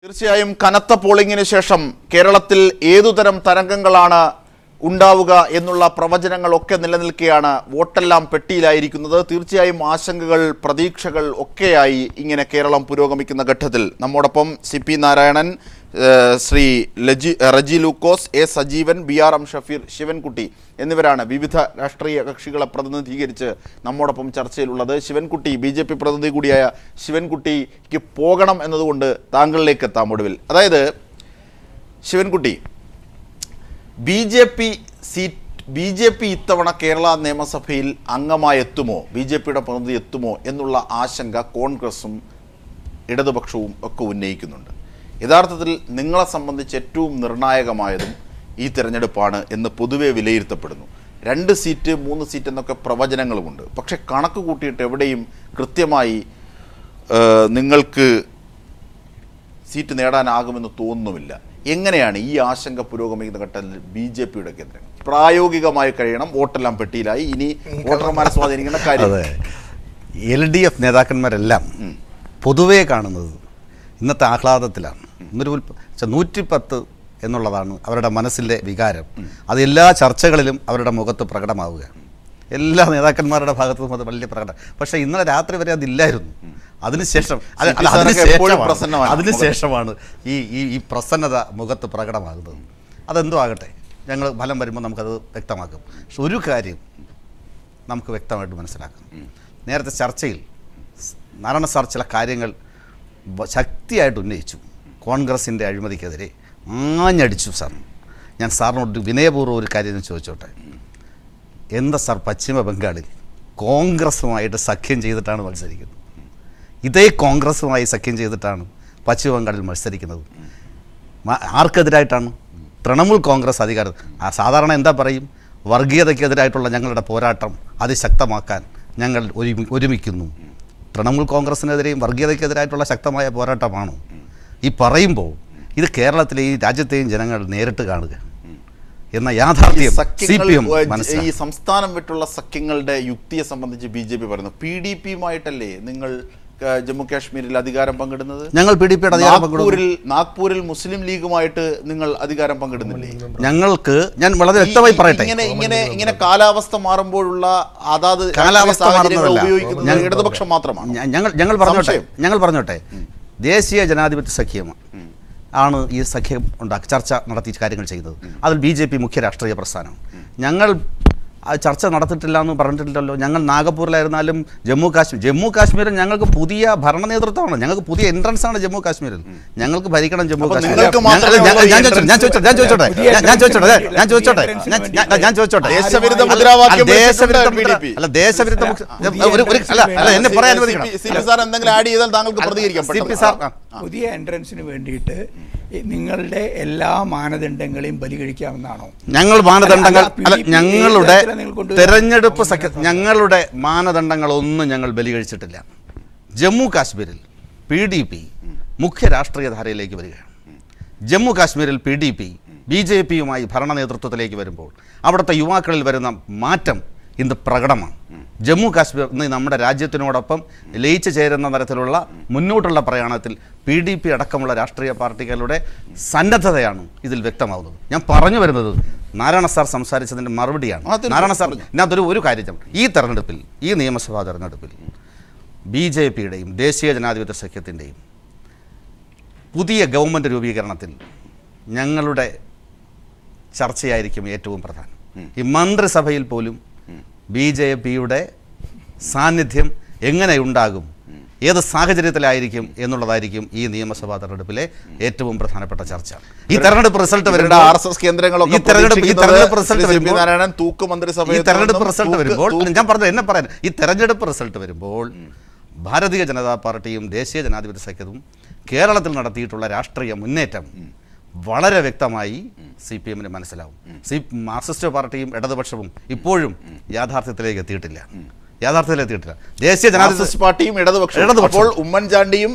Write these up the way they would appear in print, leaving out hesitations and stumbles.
തീർച്ചയായും കനത്ത പോളിംഗിന് ശേഷം കേരളത്തിൽ ഏതുതരം തരംഗങ്ങളാണ് ഉണ്ടാവുക എന്നുള്ള പ്രവചനങ്ങളൊക്കെ നിലനിൽക്കുകയാണ്. വോട്ടെല്ലാം പെട്ടിയിലായിരിക്കുന്നത്. തീർച്ചയായും ആശങ്കകൾ, പ്രതീക്ഷകൾ ഒക്കെയായി ഇങ്ങനെ കേരളം പുരോഗമിക്കുന്ന ഘട്ടത്തിൽ നമ്മോടൊപ്പം CP Narayanan, Shri Reji Lukose, A Sajeevan, BRM Shafeer, Sivankutty എന്നിവരാണ് വിവിധ രാഷ്ട്രീയ കക്ഷികളെ പ്രതിനിധീകരിച്ച് നമ്മോടൊപ്പം ചർച്ചയിലുള്ളത്. ശിവൻകുട്ടി, BJP പ്രതിനിധി കൂടിയായ ശിവൻകുട്ടിക്ക് പോകണം എന്നതുകൊണ്ട് താങ്കളിലേക്ക് എത്താം ഒടുവിൽ. അതായത് ശിവൻകുട്ടി, BJP ഇത്തവണ കേരള നിയമസഭയിൽ അംഗമായി എത്തുമോ, BJPയുടെ പ്രതിനിധി എത്തുമോ എന്നുള്ള ആശങ്ക കോൺഗ്രസും ഇടതുപക്ഷവും ഒക്കെ ഉന്നയിക്കുന്നുണ്ട്. യഥാർത്ഥത്തിൽ നിങ്ങളെ സംബന്ധിച്ച് ഏറ്റവും നിർണായകമായതും ഈ തിരഞ്ഞെടുപ്പാണ് എന്ന് പൊതുവെ വിലയിരുത്തപ്പെടുന്നു. 2 സീറ്റ് 3 സീറ്റ് എന്നൊക്കെ പ്രവചനങ്ങളുമുണ്ട്. പക്ഷെ കണക്ക് കൂട്ടിയിട്ട് എവിടെയും കൃത്യമായി നിങ്ങൾക്ക് സീറ്റ് നേടാനാകുമെന്ന് തോന്നുന്നുമില്ല. എങ്ങനെയാണ് ഈ ആശങ്ക പുരോഗമിക്കുന്ന ഘട്ടത്തിൽ BJPയുടെ കേന്ദ്രങ്ങൾ? പ്രായോഗികമായി കഴിയണം, വോട്ടെല്ലാം പെട്ടിയിലായി, ഇനി വോട്ടർമാരെ സ്വാധീനിക്കുന്ന കാര്യം. LDF നേതാക്കന്മാരെല്ലാം പൊതുവേ കാണുന്നത് ഇന്നത്തെ ആഹ്ലാദത്തിലാണ്. 110 എന്നുള്ളതാണ് അവരുടെ മനസ്സിലെ വികാരം. അത് എല്ലാ ചർച്ചകളിലും അവരുടെ മുഖത്ത് പ്രകടമാവുകയാണ്. എല്ലാ നേതാക്കന്മാരുടെ ഭാഗത്തു നിന്നും അത് വലിയ പ്രകടനം. പക്ഷേ ഇന്നലെ രാത്രി വരെ അതില്ലായിരുന്നു. അതിനുശേഷമാണ് ഈ പ്രസന്നത മുഖത്ത് പ്രകടമാകുന്നത്. അതെന്തോ ആകട്ടെ, ഞങ്ങൾ ഫലം വരുമ്പോൾ നമുക്കത് വ്യക്തമാക്കും. പക്ഷെ ഒരു കാര്യം നമുക്ക് വ്യക്തമായിട്ട് മനസ്സിലാക്കാം. നേരത്തെ ചർച്ചയിൽ നാരായണ സാർ ചില കാര്യങ്ങൾ ശക്തിയായിട്ട് ഉന്നയിച്ചു. കോൺഗ്രസിൻ്റെ അഴിമതിക്കെതിരെ ആഞ്ഞടിച്ചു. സാർ, ഞാൻ സാറിനോട് വിനയപൂർവ്വം ഒരു കാര്യം ചോദിച്ചോട്ടെ. എന്താ സാർ, പശ്ചിമ ബംഗാളിൽ കോൺഗ്രസുമായിട്ട് സഖ്യം ചെയ്തിട്ടാണ് മത്സരിക്കുന്നത്. ഇതേ കോൺഗ്രസുമായി സഖ്യം ചെയ്തിട്ടാണ് പശ്ചിമ ബംഗാളിൽ മത്സരിക്കുന്നത്. ആർക്കെതിരായിട്ടാണ്? തൃണമൂൽ കോൺഗ്രസ് അധികാരം. സാധാരണ എന്താ പറയും, വർഗീയതയ്ക്കെതിരായിട്ടുള്ള ഞങ്ങളുടെ പോരാട്ടം അതിശക്തമാക്കാൻ ഞങ്ങൾ ഒരുമിക്കുന്നു. തൃണമൂൽ കോൺഗ്രസിനെതിരെയും വർഗീയതയ്ക്കെതിരായിട്ടുള്ള ശക്തമായ പോരാട്ടമാണോ ഈ പറയുമ്പോൾ? ഇത് കേരളത്തിലെ ഈ രാജ്യത്തെയും ജനങ്ങൾ നേരിട്ട് കാണുക എന്ന യാഥാർത്ഥ്യം CPM ഈ സംസ്ഥാനം വിട്ടുള്ള സഖ്യങ്ങളുടെ യുക്തിയെ സംബന്ധിച്ച് BJP പറയുന്നു. PDPയുമായിട്ടല്ലേ നിങ്ങൾ ജമ്മു കാശ്മീരിൽ അധികാരം പങ്കിടുന്നത്? ഞങ്ങൾ PDPയുടെ അധികാരം പങ്കിടുന്നു. നാഗ്പൂരിൽ മുസ്ലിം ലീഗുമായിട്ട് നിങ്ങൾ അധികാരം പങ്കിടുന്നില്ലേ? ഞങ്ങൾക്ക്, ഞാൻ വളരെ വ്യക്തമായി പറയട്ടെ, ഇങ്ങനെ കാലാവസ്ഥ മാറുമ്പോഴുള്ള അതാത് കാലാവസ്ഥ ഉപയോഗിക്കുന്നത് ഇടതുപക്ഷം മാത്രമാണ്. ഞങ്ങൾ പറഞ്ഞോട്ടെ, ദേശീയ ജനാധിപത്യ സഖ്യം ആണ് ഈ സഖ്യം ചർച്ച നടത്തി കാര്യങ്ങൾ ചെയ്തത്. അതിൽ BJP മുഖ്യ രാഷ്ട്രീയ പ്രസ്ഥാനം. ഞങ്ങൾ ചർച്ച നടത്തിയിട്ടില്ല എന്ന് പറഞ്ഞിട്ടില്ലല്ലോ. ഞങ്ങൾ നാഗപ്പൂരിലായിരുന്നാലും ജമ്മു കാശ്മീരിൽ ഞങ്ങൾക്ക് പുതിയ ഭരണ നേതൃത്വമാണ്. ഞങ്ങൾക്ക് പുതിയ എൻട്രൻസ് ആണ് ജമ്മു കാശ്മീരിൽ. ഞങ്ങൾക്ക് ഭരിക്കണം ജമ്മു കാശ്മീർ. ഞാൻ ചോദിച്ചോട്ടെ എന്നെ പറയാൻ പുതിയ എൻട്രൻസിന് വേണ്ടിയിട്ട് നിങ്ങളുടെ എല്ലാ മാനദണ്ഡങ്ങളെയും ബലികഴിക്കാമെന്നാണോ? ഞങ്ങൾ മാനദണ്ഡങ്ങൾ ഞങ്ങളുടെ തെരഞ്ഞെടുപ്പ് ഞങ്ങളുടെ മാനദണ്ഡങ്ങളൊന്നും ഞങ്ങൾ ബലികഴിച്ചിട്ടില്ല. ജമ്മു കാശ്മീരിൽ PDP മുഖ്യ രാഷ്ട്രീയ ധാരയിലേക്ക് വരികയാണ്. ജമ്മു കാശ്മീരിൽ PDP BJPയുമായി ഭരണ നേതൃത്വത്തിലേക്ക് വരുമ്പോൾ അവിടുത്തെ യുവാക്കളിൽ വരുന്ന മാറ്റം ഇന്ന് പ്രകടമാണ്. ജമ്മു കാശ്മീർ ഇന്ന് നമ്മുടെ രാജ്യത്തിനോടൊപ്പം ലയിച്ചു ചേരുന്ന തരത്തിലുള്ള മുന്നോട്ടുള്ള പ്രയാണത്തിൽ PDP അടക്കമുള്ള രാഷ്ട്രീയ പാർട്ടികളുടെ സന്നദ്ധതയാണ് ഇതിൽ വ്യക്തമാവുന്നത്. ഞാൻ പറഞ്ഞു വരുന്നത് നാരായണ സാർ സംസാരിച്ചതിൻ്റെ മറുപടിയാണ്. നാരായണ സാർ ഇതിനകത്തൊരു ഒരു കാര്യം, ഈ തെരഞ്ഞെടുപ്പിൽ, ഈ നിയമസഭാ തെരഞ്ഞെടുപ്പിൽ BJPയുടെയും ദേശീയ ജനാധിപത്യ സഖ്യത്തിൻ്റെയും പുതിയ ഗവൺമെൻറ് രൂപീകരണത്തിൽ ഞങ്ങളുടെ ചർച്ചയായിരിക്കും ഏറ്റവും പ്രധാനം. ഈ മന്ത്രിസഭയിൽ പോലും BJPയുടെ സാന്നിധ്യം എങ്ങനെ ഉണ്ടാകും, ഏത് സാഹചര്യത്തിലായിരിക്കും എന്നുള്ളതായിരിക്കും ഈ നിയമസഭാ തെരഞ്ഞെടുപ്പിലെ ഏറ്റവും പ്രധാനപ്പെട്ട ചർച്ച. ഈ തെരഞ്ഞെടുപ്പ് റിസൾട്ട് വരുമ്പോൾ RSS കേന്ദ്രങ്ങളൊക്കെ ഈ തെരഞ്ഞെടുപ്പ് റിസൾട്ട് വരുമ്പോൾ ഞാൻ പറഞ്ഞു എന്നെ പറയാൻ, ഈ തെരഞ്ഞെടുപ്പ് റിസൾട്ട് വരുമ്പോൾ ഭാരതീയ ജനതാ പാർട്ടിയും ദേശീയ ജനാധിപത്യ സഖ്യവും കേരളത്തിൽ നടത്തിയിട്ടുള്ള രാഷ്ട്രീയ മുന്നേറ്റം വളരെ വ്യക്തമായി CPMന് മനസ്സിലാവും. മാർക്സിസ്റ്റ് പാർട്ടിയും ഇടതുപക്ഷവും ഇപ്പോഴും യാഥാർത്ഥ്യത്തിലേക്ക് എത്തിയിട്ടില്ല. ദേശീയ ജനാധിപത്യ പാർട്ടിയും ഇടതുപക്ഷം ഉമ്മൻചാണ്ടിയും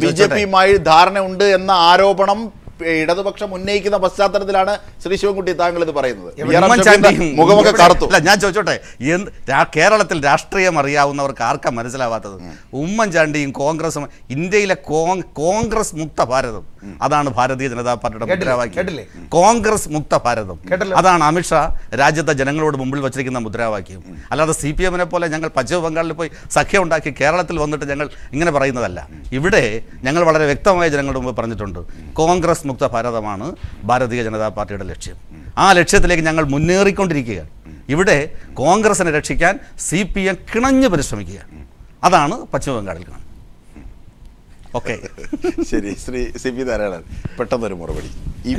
BJPയുമായി ധാരണ ഉണ്ട് എന്ന ആരോപണം ഇടതുപക്ഷം ഉന്നയിക്കുന്ന പശ്ചാത്തലത്തിലാണ് ശ്രീ ശിവൻകുട്ടി താങ്കൾ ഇത് പറയുന്നത്. മുഖമൊക്കെ കറുത്തു. അല്ല, ഞാൻ ചോദിച്ചോട്ടെ, കേരളത്തിൽ രാഷ്ട്രീയം അറിയാവുന്നവർക്ക് ആർക്കാ മനസ്സിലാവാത്തത്? ഉമ്മൻചാണ്ടിയും കോൺഗ്രസും ഇന്ത്യയിലെ കോൺഗ്രസ് മുക്ത ഭാരതം, അതാണ് ഭാരതീയ ജനതാ പാർട്ടിയുടെ മുദ്രാവാക്യം. കോൺഗ്രസ് മുക്ത ഭാരതം, അതാണ് അമിത്ഷാ രാജ്യത്തെ ജനങ്ങളോട് മുമ്പിൽ വച്ചിരിക്കുന്ന മുദ്രാവാക്യം. അല്ലാതെ CPM-നെ പോലെ ഞങ്ങൾ പശ്ചിമ ബംഗാളിൽ പോയി സഖ്യം ഉണ്ടാക്കി കേരളത്തിൽ വന്നിട്ട് ഞങ്ങൾ ഇങ്ങനെ പറയുന്നതല്ല. ഇവിടെ ഞങ്ങൾ വളരെ വ്യക്തമായ ജനങ്ങളുടെ മുമ്പ് പറഞ്ഞിട്ടുണ്ട്, കോൺഗ്രസ് മുക്ത ഭാരതമാണ് ഭാരതീയ ജനതാ പാർട്ടിയുടെ ലക്ഷ്യം. ആ ലക്ഷ്യത്തിലേക്ക് ഞങ്ങൾ മുന്നേറിക്കൊണ്ടിരിക്കുകയാണ്. ഇവിടെ കോൺഗ്രസിനെ രക്ഷിക്കാൻ CPM കിണഞ്ഞു പരിശ്രമിക്കുക. അതാണ് പശ്ചിമ ബംഗാളിൽ കാണുന്നത്. ഓക്കെ, ശരി. ശ്രീ CP നാരായണൻ, പെട്ടെന്നൊരു മറുപടി. ഈ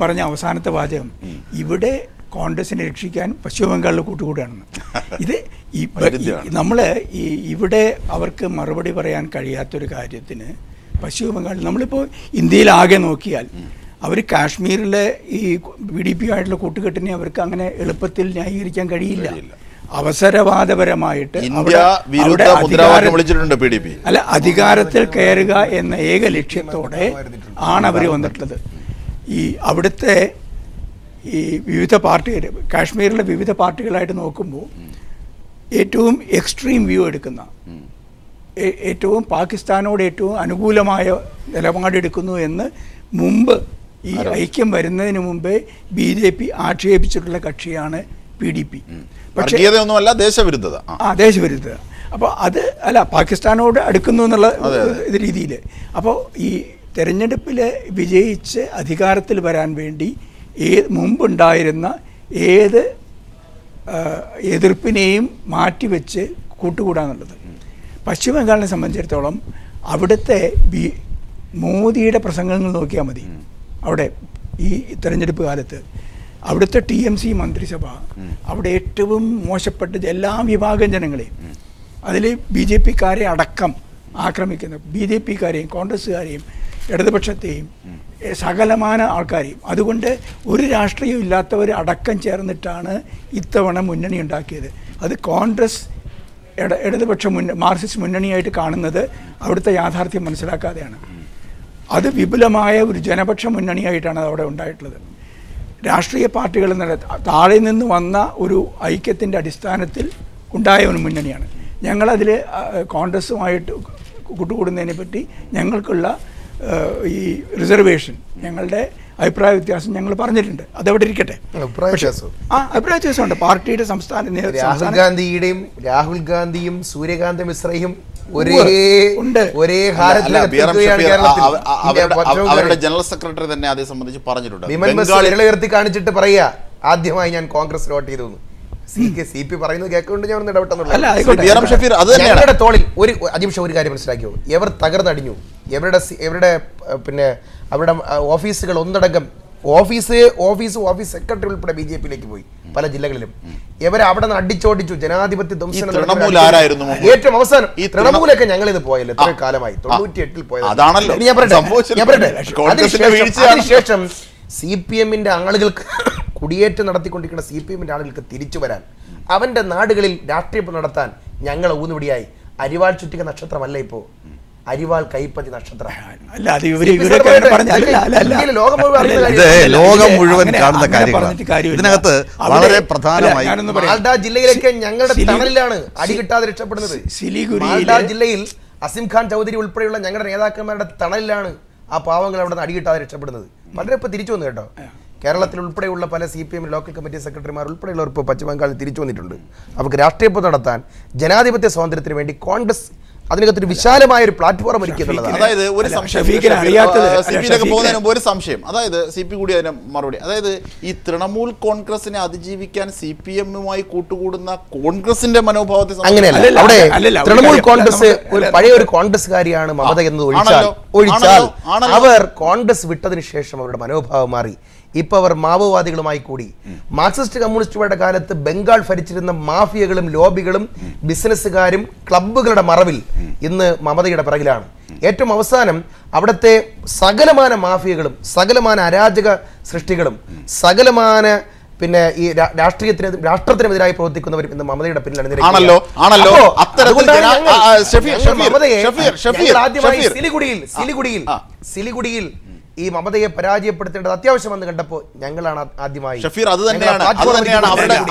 പറഞ്ഞ അവസാനത്തെ വാചകം, ഇവിടെ കോൺഗ്രസിനെ രക്ഷിക്കാൻ പശ്ചിമ ബംഗാളിൽ കൂട്ടുകൂടുകയാണെന്ന്. ഇത് നമ്മൾ ഇവിടെ അവർക്ക് മറുപടി പറയാൻ കഴിയാത്തൊരു കാര്യത്തിന് പശ്ചിമ ബംഗാളിൽ, നമ്മളിപ്പോൾ ഇന്ത്യയിലാകെ നോക്കിയാൽ അവർ കാശ്മീരിലെ ഈ PDP ആയിട്ടുള്ള കൂട്ടുകെട്ടിനെ അവർക്ക് അങ്ങനെ എളുപ്പത്തിൽ ന്യായീകരിക്കാൻ കഴിയില്ല. അവസരവാദപരമായിട്ട് അല്ല, അധികാരത്തിൽ കയറുക എന്ന ഏക ലക്ഷ്യത്തോടെ ആണ് അവർ വന്നിട്ടുള്ളത്. ഈ അവിടുത്തെ ഈ വിവിധ പാർട്ടികൾ, കാശ്മീരിലെ വിവിധ പാർട്ടികളായിട്ട് നോക്കുമ്പോൾ ഏറ്റവും എക്സ്ട്രീം വ്യൂ എടുക്കുന്ന, ഏറ്റവും പാകിസ്ഥാനോട് ഏറ്റവും അനുകൂലമായ നിലപാടെടുക്കുന്നു എന്ന് മുമ്പ് ഈ ഐക്യം വരുന്നതിന് മുമ്പേ BJP ആക്ഷേപിച്ചിട്ടുള്ള കക്ഷിയാണ് PDP. പക്ഷേ ദേശവിരുദ്ധത. ദേശവിരുദ്ധത. അപ്പോൾ അത് അല്ല, പാകിസ്ഥാനോട് അടുക്കുന്നു എന്നുള്ള രീതിയിൽ. അപ്പോൾ ഈ തെരഞ്ഞെടുപ്പിൽ വിജയിച്ച് അധികാരത്തിൽ വരാൻ വേണ്ടി മുമ്പുണ്ടായിരുന്ന ഏത് എതിർപ്പിനെയും മാറ്റിവെച്ച് കൂട്ടുകൂടാന്നുള്ളത്. പശ്ചിമ ബംഗാളിനെ സംബന്ധിച്ചിടത്തോളം അവിടുത്തെ മോദിയുടെ പ്രസംഗങ്ങൾ നോക്കിയാൽ മതി. അവിടെ ഈ തെരഞ്ഞെടുപ്പ് കാലത്ത് അവിടുത്തെ TMC മന്ത്രിസഭ അവിടെ ഏറ്റവും മോശപ്പെട്ട എല്ലാ വിഭാഗം ജനങ്ങളെയും, അതിൽ BJP-ക്കാരെ അടക്കം ആക്രമിക്കുന്ന, BJP-ക്കാരെയും കോൺഗ്രസ്സുകാരെയും ഇടതുപക്ഷത്തെയും സകലമാന ആൾക്കാരെയും, അതുകൊണ്ട് ഒരു രാഷ്ട്രീയം ഇല്ലാത്തവർ അടക്കം ചേർന്നിട്ടാണ് ഇത്തവണ മുന്നണി ഉണ്ടാക്കിയത്. അത് കോൺഗ്രസ് ഇടതുപക്ഷ മാർക്സിസ്റ്റ് മുന്നണിയായിട്ട് കാണുന്നത് അവിടുത്തെ യാഥാർത്ഥ്യം മനസ്സിലാക്കാതെയാണ്. അത് വിപുലമായ ഒരു ജനപക്ഷ മുന്നണിയായിട്ടാണ് അവിടെ ഉണ്ടായിട്ടുള്ളത്. രാഷ്ട്രീയ പാർട്ടികൾ താഴെ നിന്ന് വന്ന ഒരു ഐക്യത്തിൻ്റെ അടിസ്ഥാനത്തിൽ ഉണ്ടായ ഒരു മുന്നണിയാണ്. ഞങ്ങളതിൽ കോൺഗ്രസുമായിട്ട് കൂട്ടുകൂടുന്നതിനെ പറ്റി ഞങ്ങൾക്കുള്ള ഈ റിസർവേഷൻ, ഞങ്ങളുടെ അഭിപ്രായ വ്യത്യാസം ഞങ്ങൾ പറഞ്ഞിട്ടുണ്ട്. അതവിടെ ഇരിക്കട്ടെ. അഭിപ്രായ വ്യത്യാസമുണ്ട്. പാർട്ടിയുടെ രാഹുൽ ഗാന്ധിയും സൂര്യകാന്ത് മിശ്രയും ഒരേ അവരുടെ ജനറൽ സെക്രട്ടറി തന്നെ അതേ സംബന്ധിച്ച് പറഞ്ഞിട്ടുണ്ട്. ഉയർത്തി കാണിച്ചിട്ട് പറയാ, ആദ്യമായി ഞാൻ കോൺഗ്രസ് വോട്ട് ചെയ്തു. CP പറയുന്നത് കേൾക്കൊണ്ട് ഞാൻ ഇടപെട്ടെന്നുള്ള തോളിൽ ഒരു അജിംഷ ഒരു കാര്യം മനസ്സിലാക്കിയോ, എവർ തകർന്നടിഞ്ഞു. എവരുടെ പിന്നെ അവരുടെ ഓഫീസുകൾ ഒന്നടങ്കം ഓഫീസ് സെക്രട്ടറി ഉൾപ്പെടെ BJP-യിലേക്ക് പോയി പല ജില്ലകളിലും. ഇവരെ അവിടെ നിന്ന് അടിച്ചോടിച്ചു. ജനാധിപത്യ ധ്വംസനം ഏറ്റവും അവസാനം ഈ തൃണമൂലൊക്കെ ഞങ്ങൾ ഇത് പോയല്ലോ, എത്ര കാലമായി, 98-ൽ പോയത്. അതിനുശേഷം CPM-ന്റെ ആളുകൾക്ക് കുടിയേറ്റം നടത്തിക്കൊണ്ടിരിക്കുന്ന CPM-ന്റെ ആളുകൾക്ക് തിരിച്ചു വരാൻ, അവന്റെ നാടുകളിൽ രാഷ്ട്രീയം നടത്താൻ ഞങ്ങൾ ഊന്നുപിടിയായി. അരിവാൾ ചുറ്റിക നക്ഷത്രമല്ല ഇപ്പോ, അരിവാൾ കൈപ്പത്തി നക്ഷത്രം. ലോകം മുഴുവൻ കാണുന്ന കാര്യമാണ്. ഇതിനകത്ത് വളരെ പ്രധാനമായി മാൽഡ ജില്ലയിലൊക്കെ ഞങ്ങളുടെ തണലിലാണ് അടി കിട്ടാതെ രക്ഷപ്പെടുന്നത്. മാൽഡ ജില്ലയിൽ അസിം ഖാൻ ചൗധരി ഉൾപ്പെടെയുള്ള ഞങ്ങളുടെ നേതാക്കന്മാരുടെ തണലിലാണ് ആ പാവങ്ങൾ അവിടെ നിന്ന് അടി കിട്ടാതെ രക്ഷപ്പെടുന്നത്. പലരും ഇപ്പൊ തിരിച്ചു വന്നു കേട്ടോ. കേരളത്തിൽ ഉൾപ്പെടെയുള്ള പല CPM ലോക്കൽ കമ്മിറ്റി സെക്രട്ടറിമാർ ഉൾപ്പെടെയുള്ളവർ ഇപ്പോൾ പശ്ചിമ ബംഗാളിൽ തിരിച്ചു വന്നിട്ടുണ്ട്. അവർക്ക് രാഷ്ട്രീയം നടത്താൻ, ജനാധിപത്യ സ്വാതന്ത്ര്യത്തിന് വേണ്ടി കോൺഗ്രസ് അതിനകത്തൊരു വിശാലമായ ഒരു പ്ലാറ്റ്ഫോം ഒരുക്കിയെന്നുള്ളതാണ്. അതായത് ഒരു സംശയം, അതായത് CP കൂടി അതിന് മറുപടി, അതായത് ഈ തൃണമൂൽ കോൺഗ്രസിനെ അതിജീവിക്കാൻ CPM-മായി കൂട്ടുകൂടുന്ന കോൺഗ്രസിന്റെ മനോഭാവത്തെ അങ്ങനെയല്ല. അവിടെ തൃണമൂൽ കോൺഗ്രസ് ഒരു പഴയ ഒരു കോൺഗ്രസ്സുകാരിയാണ് മമത എന്ന് ഒഴിച്ചാൽ അവർ കോൺഗ്രസ് വിട്ടതിന് ശേഷം അവരുടെ മനോഭാവം മാറി. ഇപ്പൊ അവർ മാവോവാദികളുമായി കൂടി. മാർക്സിസ്റ്റ് കമ്മ്യൂണിസ്റ്റുകളുടെ കാലത്ത് ബംഗാൾ ഭരിച്ചിരുന്ന മാഫിയകളും ലോബികളും ബിസിനസ്സുകാരും ക്ലബ്ബുകളുടെ മറവിൽ ഇന്ന് മമതയുടെ പിറകിലാണ്. ഏറ്റവും അവസാനം അവിടുത്തെ സകലമാന മാഫിയകളും സകലമാന അരാജക സൃഷ്ടികളും സകലമാന പിന്നെ ഈ രാഷ്ട്രത്തിനെതിരായി പ്രവർത്തിക്കുന്നവരും ഇന്ന് മമതയുടെ പിന്നിലാണ്. സിലിഗുഡിയിൽ ഈ മമതയെ പരാജയപ്പെടുത്തേണ്ടത് അത്യാവശ്യമെന്ന് കണ്ടപ്പോൾ ഞങ്ങളാണ് ആദ്യമായി ഷഫീർ, അത് തന്നെയാണ്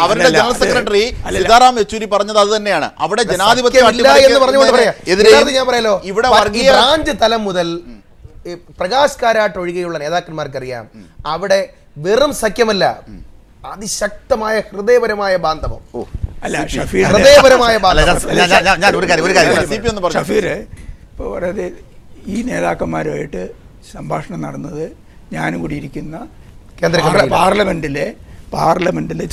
അവരുടെ ജനറൽ സെക്രട്ടറി സീതാറാം യെച്ചൂരി പറഞ്ഞത് അത് തന്നെയാണ്. അവിടെ ജനാധിപത്യം എന്ന് പറഞ്ഞുകൊണ്ട് പറയാം. ഞാൻ പറയാലോ, ഇവിടെ ബ്രാഞ്ച് തലം മുതൽ പ്രകാശ് കാരാട്ട് ഒഴികെയുള്ള നേതാക്കന്മാർക്കറിയാം അവിടെ വെറും സഖ്യമല്ല, അതിശക്തമായ ഹൃദയപരമായ ബാന്ധവം. അല്ല ഷഫീർ, ഹൃദയപരമായ ഷഫീർ ഇപ്പോൾ പറയുന്നത് ഈ നേതാക്കന്മാരുമായിട്ട് സംഭാഷണം നടന്നത് ഞാനും കൂടി ഇരിക്കുന്ന പാർലമെന്റിലെ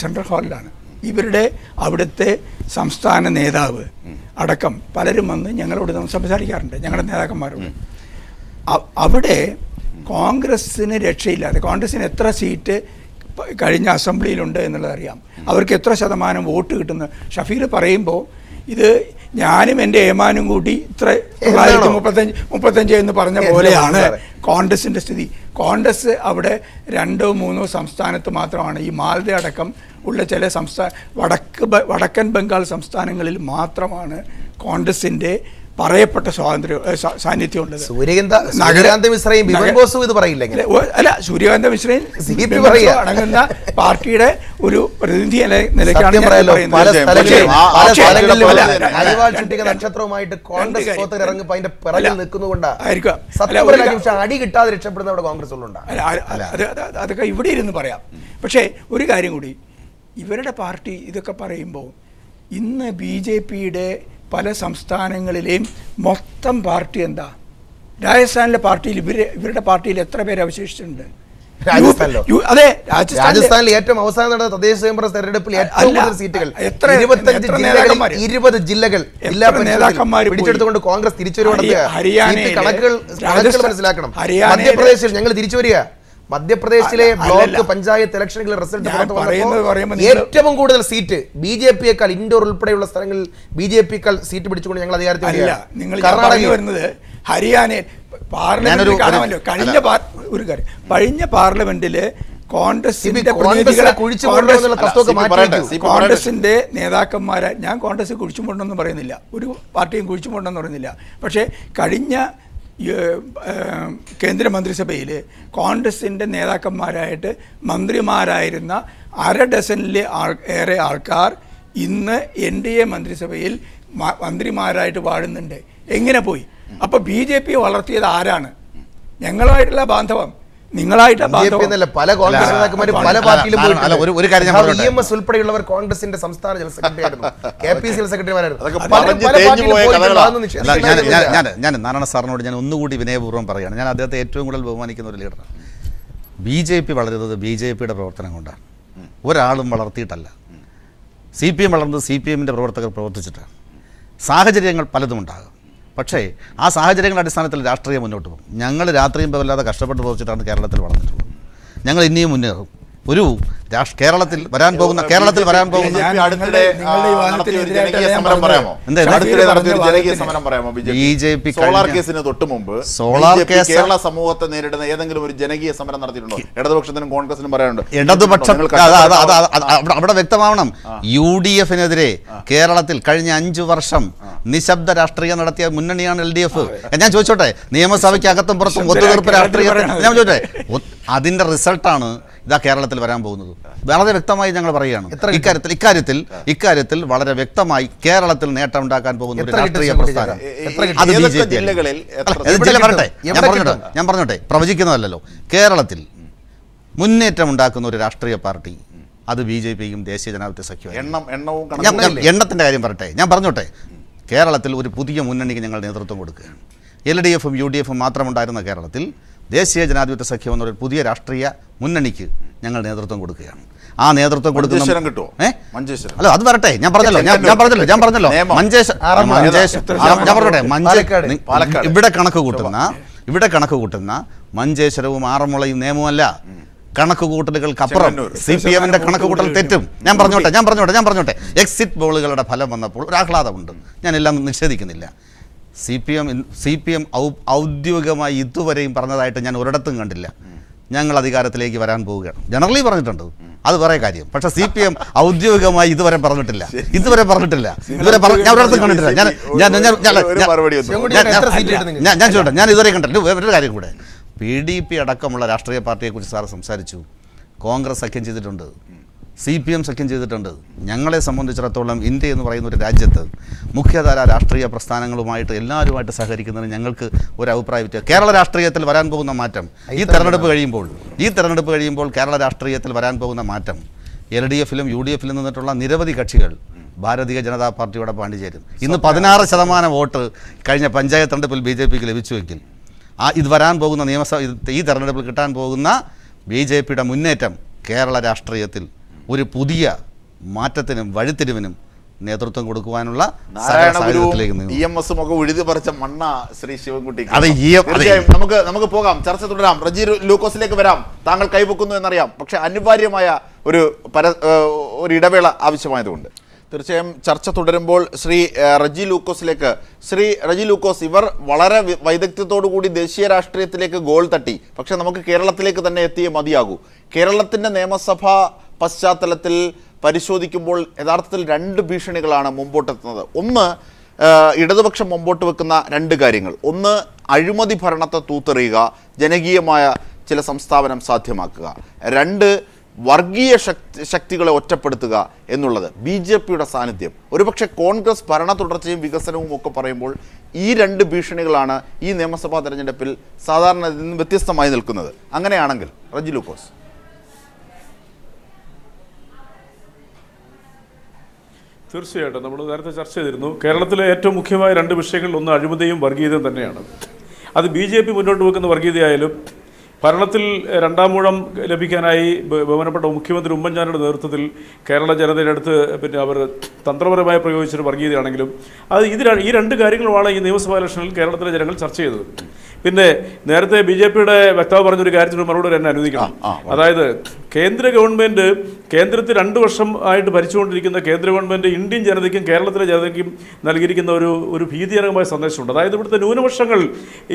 സെൻട്രൽ ഹാളിലാണ്. ഇവരുടെ അവിടുത്തെ സംസ്ഥാന നേതാവ് അടക്കം പലരും വന്ന് ഞങ്ങളോട് സംസാരിക്കാറുണ്ട്, ഞങ്ങളുടെ നേതാക്കന്മാരോട്. അവിടെ കോൺഗ്രസ്സിന് രക്ഷയില്ലാതെ, കോൺഗ്രസ്സിന് എത്ര സീറ്റ് കഴിഞ്ഞ അസംബ്ലിയിലുണ്ട് എന്നുള്ളത് അറിയാം, അവർക്ക് എത്ര ശതമാനം വോട്ട് കിട്ടുന്നു. ഷഫീർ പറയുമ്പോൾ ഇത് ഞാനും എൻ്റെ ഏമാനും കൂടി ഇത്ര 35 എന്ന് പറഞ്ഞ പോലെയാണ് കോൺഗ്രസിൻ്റെ സ്ഥിതി. കോൺഗ്രസ് അവിടെ 2-3 സംസ്ഥാനത്ത് മാത്രമാണ്, ഈ മാൽദ അടക്കം ഉള്ള ചില വടക്കൻ ബംഗാൾ സംസ്ഥാനങ്ങളിൽ മാത്രമാണ് കോൺഗ്രസിൻ്റെ പറയപ്പെട്ട സാന്നിധ്യം ഉള്ളത്. സൂര്യകാന്ത മിശ്രയും ബിമൻ ബോസും ഇത് പറയില്ല. അല്ല, സൂര്യകാന്ത മിശ്രയും അടങ്ങുന്ന പാർട്ടിയുടെ ഒരു പ്രതിനിധി നിലയ്ക്കാണ് നക്ഷത്രവുമായിട്ട് കോൺഗ്രസ് ഇറങ്ങുമ്പോൾ അതിന്റെ പിറകിൽ നിൽക്കുന്നുകൊണ്ടായിരിക്കും അടി കിട്ടാതെ രക്ഷപ്പെടുന്ന അവിടെ കോൺഗ്രസ് അതൊക്കെ ഇവിടെ ഇരുന്ന് പറയാം. പക്ഷേ ഒരു കാര്യം കൂടി, ഇവരുടെ പാർട്ടി ഇതൊക്കെ പറയുമ്പോൾ ഇന്ന് BJPയുടെ പല സംസ്ഥാനങ്ങളിലെയും മൊത്തം പാർട്ടി എന്താ? രാജസ്ഥാനിലെ പാർട്ടിയിൽ ഇവരുടെ പാർട്ടിയിൽ എത്ര പേര് അവശേഷിച്ചിട്ടുണ്ട്? അതെ, രാജസ്ഥാനിൽ ഏറ്റവും അവസാനം നടന്ന തദ്ദേശ സ്വയംഭരണ തെരഞ്ഞെടുപ്പിൽ ഏറ്റവും കൂടുതൽ സീറ്റുകൾ 20 ജില്ലകൾ നേതാക്കന്മാർ പിടിച്ചെടുത്തുകൊണ്ട് കോൺഗ്രസ് തിരിച്ചുവരിക. കണക്കുകൾ മനസ്സിലാക്കണം. മധ്യപ്രദേശിൽ ഞങ്ങൾ തിരിച്ചുവരിക. മധ്യപ്രദേശിലെ ബ്ലോക്ക് പഞ്ചായത്ത് ഇലക്ഷനുകളിലെ റിസൾട്ട് ഏറ്റവും കൂടുതൽ സീറ്റ് BJPയേക്കാൾ ഇൻഡോർ ഉൾപ്പെടെയുള്ള സ്ഥലങ്ങളിൽ BJPയേക്കാൾ സീറ്റ് പിടിച്ചുകൊണ്ട് ഞങ്ങൾ അധികാരത്തിൽ വരുന്നത് ഹരിയാനയിൽ പാർലമെന്റ് കാണാമല്ലോ. കഴിഞ്ഞ പാർലമെന്റില് കോൺഗ്രസിന്റെ നേതാക്കന്മാരെ, ഞാൻ കോൺഗ്രസ് കുഴിച്ചുകൊണ്ടെന്ന് പറയുന്നില്ല, ഒരു പാർട്ടിയും കുഴിച്ചുകൊണ്ടെന്ന് പറയുന്നില്ല, പക്ഷേ കഴിഞ്ഞ കേന്ദ്രമന്ത്രിസഭയിൽ കോൺഗ്രസിൻ്റെ നേതാക്കന്മാരായിട്ട് മന്ത്രിമാരായിരുന്ന 1/2 ഡസനിലെ ഏറെ ആൾക്കാർ ഇന്ന് NDA മന്ത്രിസഭയിൽ മന്ത്രിമാരായിട്ട് വാഴുന്നുണ്ട്. എങ്ങനെ പോയി? അപ്പോൾ BJP വളർത്തിയത് ആരാണ്? ഞങ്ങളുമായിട്ടുള്ള ബാന്ധവം, നിങ്ങളായിട്ട് പല കോൺഗ്രസ് നേതാക്കന്മാരും പല പാർട്ടിയിലും ഉൾപ്പെടെയുള്ളവർ കോൺഗ്രസിന്റെ സംസ്ഥാന ജനറൽ സെക്രട്ടറി ആയിരുന്നു, KPCL സെക്രട്ടറിമാരായിരുന്നു. ഞാൻ നാരായണ സാറിനോട് ഞാൻ ഒന്നുകൂടി വിനയപൂർവ്വം പറയുകയാണ്, ഞാൻ അദ്ദേഹത്തെ ഏറ്റവും കൂടുതൽ ബഹുമാനിക്കുന്ന ഒരു ലീഡറാണ്. BJP വളരുന്നത് BJPയുടെ പ്രവർത്തനം കൊണ്ടാണ്, ഒരാളും വളർത്തിയിട്ടല്ല. CPM വളർന്നത് CPMൻ്റെ പ്രവർത്തകർ പ്രവർത്തിച്ചിട്ടാണ്. സാഹചര്യങ്ങൾ പലതും ഉണ്ടാകും, പക്ഷേ ആ സാഹചര്യങ്ങളുടെ അടിസ്ഥാനത്തിൽ രാഷ്ട്രീയം മുന്നോട്ട് പോകും. ഞങ്ങൾ രാത്രിയും വല്ലാതെ കഷ്ടപ്പെട്ട് പ്രവർത്തിച്ചിട്ടാണ് കേരളത്തിൽ വളർന്നിട്ടുള്ളത്. ഞങ്ങൾ ഇനിയും മുന്നേറും. ഒരു കേരളത്തിൽ വരാൻ പോകുന്ന BJP സോളാർ കേസിന് തൊട്ട് മുമ്പ് കേരള സമൂഹത്തെ നേരിടുന്ന ഏതെങ്കിലും ഒരു ജനകീയ സമരം നടത്തിയിട്ടുണ്ടോ? ഇടതുപക്ഷത്തിനും കോൺഗ്രസിനും പറയാനുണ്ട്. ഇടതുപക്ഷം അവിടെ വ്യക്തമാവണം. UDFനെതിരെ കേരളത്തിൽ കഴിഞ്ഞ 5 വർഷം നിശബ്ദ രാഷ്ട്രീയം നടത്തിയ മുന്നണിയാണ് LDF. ഞാൻ ചോദിച്ചോട്ടെ, നിയമസഭയ്ക്ക് അകത്തും പുറത്തും ഒത്തുതീർപ്പ് രാഷ്ട്രീയം ഞാൻ ചോദിച്ചോട്ടെ, അതിന്റെ റിസൾട്ടാണ് ഇതാ കേരളത്തിൽ വരാൻ പോകുന്നത്. വളരെ വ്യക്തമായി ഞങ്ങൾ പറയുകയാണ്, ഇക്കാര്യത്തിൽ വളരെ വ്യക്തമായി കേരളത്തിൽ നേട്ടം ഉണ്ടാക്കാൻ പോകുന്ന ഒരു രാഷ്ട്രീയ പ്രസ്ഥാനം അത് BJP. ഞാൻ പറഞ്ഞോട്ടെ, പ്രവചിക്കുന്നതല്ലോ. കേരളത്തിൽ മുന്നേറ്റം ഉണ്ടാക്കുന്ന ഒരു രാഷ്ട്രീയ പാർട്ടി അത് BJPയും ദേശീയ ജനാധിപത്യ സഖ്യവും. എണ്ണത്തിന്റെ കാര്യം പറയട്ടെ, ഞാൻ പറഞ്ഞോട്ടെ, കേരളത്തിൽ ഒരു പുതിയ മുന്നണിക്ക് ഞങ്ങൾ നേതൃത്വം കൊടുക്കുകയാണ്. LDFും UDFും മാത്രമുണ്ടായിരുന്ന കേരളത്തിൽ ദേശീയ ജനാധിപത്യ സഖ്യം എന്നൊരു പുതിയ രാഷ്ട്രീയ മുന്നണിക്ക് ഞങ്ങൾ നേതൃത്വം കൊടുക്കുകയാണ്. ആ നേതൃത്വം കൊടുക്കുന്ന അല്ല, അത് വരട്ടെ. ഞാൻ പറഞ്ഞല്ലോ ഇവിടെ കണക്ക് കൂട്ടുന്ന മഞ്ചേശ്വരവും ആറന്മുളയും നിയമമല്ല. കണക്കുകൂട്ടലുകൾക്കപ്പുറം CPMന്റെ കണക്കുകൂട്ടൽ തെറ്റും. ഞാൻ പറഞ്ഞോട്ടെ എക്സിറ്റ് പോളുകളുടെ ഫലം വന്നപ്പോൾ ഒരു ആഹ്ലാദമുണ്ട്, ഞാൻ എല്ലാം നിഷേധിക്കുന്നില്ല. CPM ഔദ്യോഗികമായി ഇതുവരെയും പറഞ്ഞതായിട്ട് ഞാൻ ഒരിടത്തും കണ്ടില്ല. ഞങ്ങൾ അധികാരത്തിലേക്ക് വരാൻ പോവുകയാണ്. ജനറലി പറഞ്ഞിട്ടുണ്ട്, അത് വേറെ കാര്യം. പക്ഷെ CPM ഔദ്യോഗികമായി ഇതുവരെ പറഞ്ഞിട്ടില്ല. ഞാൻ ഒരിടത്തും കണ്ടിട്ടില്ല. ഞാൻ ചോദിച്ചോട്ടെ, ഞാൻ ഇതുവരെ കണ്ടില്ല. വേറൊരു കാര്യം കൂടെ, PDP അടക്കമുള്ള രാഷ്ട്രീയ പാർട്ടിയെക്കുറിച്ച് സാർ സംസാരിച്ചു. കോൺഗ്രസ് സഖ്യം ചെയ്തിട്ടുണ്ട്, CPM സഖ്യം ചെയ്തിട്ടുണ്ട്. ഞങ്ങളെ സംബന്ധിച്ചിടത്തോളം ഇന്ത്യ എന്ന് പറയുന്ന ഒരു രാജ്യത്ത് മുഖ്യധാര രാഷ്ട്രീയ പ്രസ്ഥാനങ്ങളുമായിട്ട് എല്ലാവരുമായിട്ട് സഹകരിക്കുന്നതിന് ഞങ്ങൾക്ക് ഒരു അഭിപ്രായ വ്യത്യാസം. കേരള രാഷ്ട്രീയത്തിൽ വരാൻ പോകുന്ന മാറ്റം ഈ തെരഞ്ഞെടുപ്പ് കഴിയുമ്പോൾ കേരള രാഷ്ട്രീയത്തിൽ വരാൻ പോകുന്ന മാറ്റം LDFിലും UDFിലും നിന്നിട്ടുള്ള നിരവധി കക്ഷികൾ ഭാരതീയ ജനതാ പാർട്ടിയോടെ പാണ്ടിച്ചേരും. ഇന്ന് 16% വോട്ട് കഴിഞ്ഞ പഞ്ചായത്ത് തെരഞ്ഞെടുപ്പിൽ BJPക്ക് ലഭിച്ചുവെങ്കിൽ ഇത് വരാൻ പോകുന്ന ഈ തെരഞ്ഞെടുപ്പിൽ കിട്ടാൻ പോകുന്ന BJPയുടെ മുന്നേറ്റം കേരള രാഷ്ട്രീയത്തിൽ ഒരു പുതിയ മാറ്റത്തിനും വഴിത്തിരിവിനും നേതൃത്വം കൊടുക്കുവാനുള്ള ഒക്കെ ഉഴുതി പറിച്ച മണ്ണ ശ്രീ ശിവൻകുട്ടി. നമുക്ക് പോകാം, ചർച്ച തുടരാം. റജി ലൂക്കോസിലേക്ക് വരാം. താങ്കൾ കൈവക്കുന്നു എന്നറിയാം, പക്ഷെ അനിവാര്യമായ ഒരു ഇടവേള ആവശ്യമായതുകൊണ്ട് തീർച്ചയായും ചർച്ച തുടരുമ്പോൾ ശ്രീ റജി ലൂക്കോസിലേക്ക്. ശ്രീ റജി ലൂക്കോസ്, ഇവർ വളരെ വൈദഗ്ധ്യത്തോടു കൂടി ദേശീയ രാഷ്ട്രീയത്തിലേക്ക് ഗോൾ തട്ടി, പക്ഷെ നമുക്ക് കേരളത്തിലേക്ക് തന്നെ എത്തിയേ മതിയാകൂ. കേരളത്തിൻ്റെ നിയമസഭാ പശ്ചാത്തലത്തിൽ പരിശോധിക്കുമ്പോൾ യഥാർത്ഥത്തിൽ 2 ഭീഷണികളാണ് മുമ്പോട്ടെത്തുന്നത്. ഒന്ന്, ഇടതുപക്ഷം മുമ്പോട്ട് വെക്കുന്ന 2 കാര്യങ്ങൾ. ഒന്ന്, അഴിമതി ഭരണത്തെ തൂത്തെറിയുക, ജനകീയമായ ചില സംസ്ഥാപനം സാധ്യമാക്കുക. 2, വർഗീയ ശക്തികളെ ഒറ്റപ്പെടുത്തുക എന്നുള്ളത്. BJPയുടെ സാന്നിധ്യം, ഒരുപക്ഷെ കോൺഗ്രസ് ഭരണ തുടർച്ചയും വികസനവും ഒക്കെ പറയുമ്പോൾ ഈ 2 ഭീഷണികളാണ് ഈ നിയമസഭാ തെരഞ്ഞെടുപ്പിൽ സാധാരണ നിന്ന് വ്യത്യസ്തമായി നിൽക്കുന്നത്. അങ്ങനെയാണെങ്കിൽ റജി ലൂക്കോസ്. തീർച്ചയായിട്ടും നമ്മൾ നേരത്തെ ചർച്ച ചെയ്തിരുന്നു. കേരളത്തിലെ ഏറ്റവും മുഖ്യമായ 2 വിഷയങ്ങളിൽ ഒന്ന് അഴിമതിയും വർഗീയതയും തന്നെയാണ്. അത് BJP മുന്നോട്ട് വെക്കുന്ന വർഗീയതയായാലും ഭരണത്തിൽ 2ാം ഊഴം ലഭിക്കാനായി ബഹുമാനപ്പെട്ട മുഖ്യമന്ത്രി ഉമ്മൻചാണ്ടിയുടെ നേതൃത്വത്തിൽ കേരള ജനതയുടെ അടുത്ത് അവർ തന്ത്രപരമായി പ്രയോഗിച്ചൊരു വർഗീയതയാണെങ്കിലും അത് ഈ 2 കാര്യങ്ങളുമാണ് ഈ നിയമസഭാ ഇലക്ഷനിൽ കേരളത്തിലെ ജനങ്ങൾ ചർച്ച ചെയ്തത്. പിന്നെ നേരത്തെ BJPയുടെ വക്താവ് പറഞ്ഞൊരു കാര്യത്തിന് മറുപടി എന്നെ അനുവദിക്കണം. അതായത് കേന്ദ്ര ഗവൺമെൻറ് കേന്ദ്രത്തിൽ 2 വർഷം ആയിട്ട് ഭരിച്ചുകൊണ്ടിരിക്കുന്ന കേന്ദ്ര ഗവൺമെൻറ് ഇന്ത്യൻ ജനതയ്ക്കും കേരളത്തിലെ ജനതയ്ക്കും നൽകിയിരിക്കുന്ന ഒരു ഭീതിജനകമായ സന്ദേശമുണ്ട്. അതായത് ഇവിടുത്തെ ന്യൂനപക്ഷങ്ങൾ